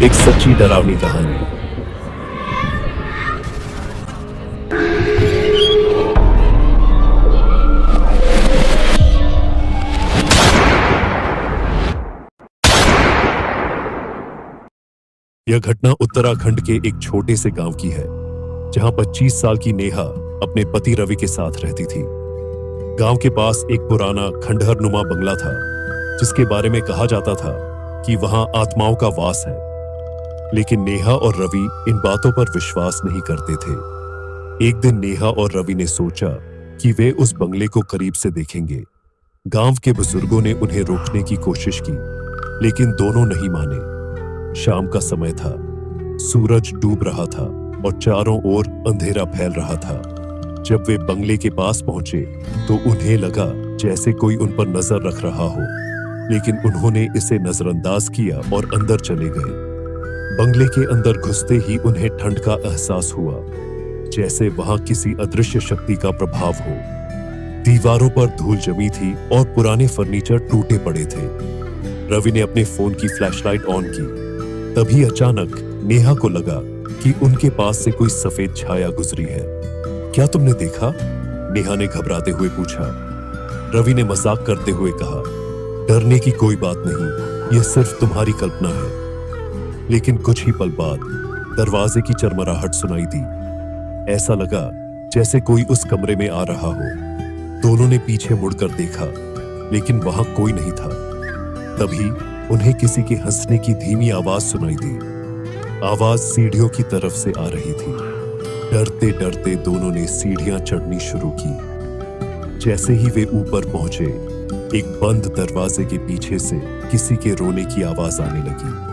एक सच्ची डरावनी कहानी। यह घटना उत्तराखंड के एक छोटे से गांव की है, जहां 25 साल की नेहा अपने पति रवि के साथ रहती थी। गांव के पास एक पुराना खंडहरनुमा बंगला था, जिसके बारे में कहा जाता था कि वहां आत्माओं का वास है। लेकिन नेहा और रवि इन बातों पर विश्वास नहीं करते थे। एक दिन नेहा और रवि ने सोचा कि वे उस बंगले को करीब से देखेंगे। गांव के बुजुर्गों ने उन्हें रोकने की कोशिश की, लेकिन दोनों नहीं माने। शाम का समय था, सूरज डूब रहा था और चारों ओर अंधेरा फैल रहा था। जब वे बंगले के पास पहुंचे तो उन्हें लगा जैसे कोई उन पर नजर रख रहा हो, लेकिन उन्होंने इसे नजरअंदाज किया और अंदर चले गए। बंगले के अंदर घुसते ही उन्हें ठंड का एहसास हुआ, जैसे वहां किसी अदृश्य शक्ति का प्रभाव हो। दीवारों पर धूल जमी थी और पुराने फर्नीचर टूटे पड़े थे। रवि ने अपने फोन की फ्लैशलाइट ऑन की। तभी अचानक नेहा को लगा कि उनके पास से कोई सफेद छाया गुजरी है। क्या तुमने देखा? नेहा ने घबराते हुए पूछा। रवि ने मजाक करते हुए कहा, डरने की कोई बात नहीं, यह सिर्फ तुम्हारी कल्पना है। लेकिन कुछ ही पल बाद दरवाजे की चरमराहट सुनाई दी। ऐसा लगा जैसे कोई उस कमरे में आ रहा हो। दोनों ने पीछे मुड़कर देखा, लेकिन वहां कोई नहीं था। तभी उन्हें किसी के हंसने की धीमी आवाज सुनाई दी। आवाज सीढ़ियों की तरफ से आ रही थी। डरते डरते दोनों ने सीढ़ियां चढ़नी शुरू की। जैसे ही वे ऊपर पहुंचे, एक बंद दरवाजे के पीछे से किसी के रोने की आवाज आने लगी।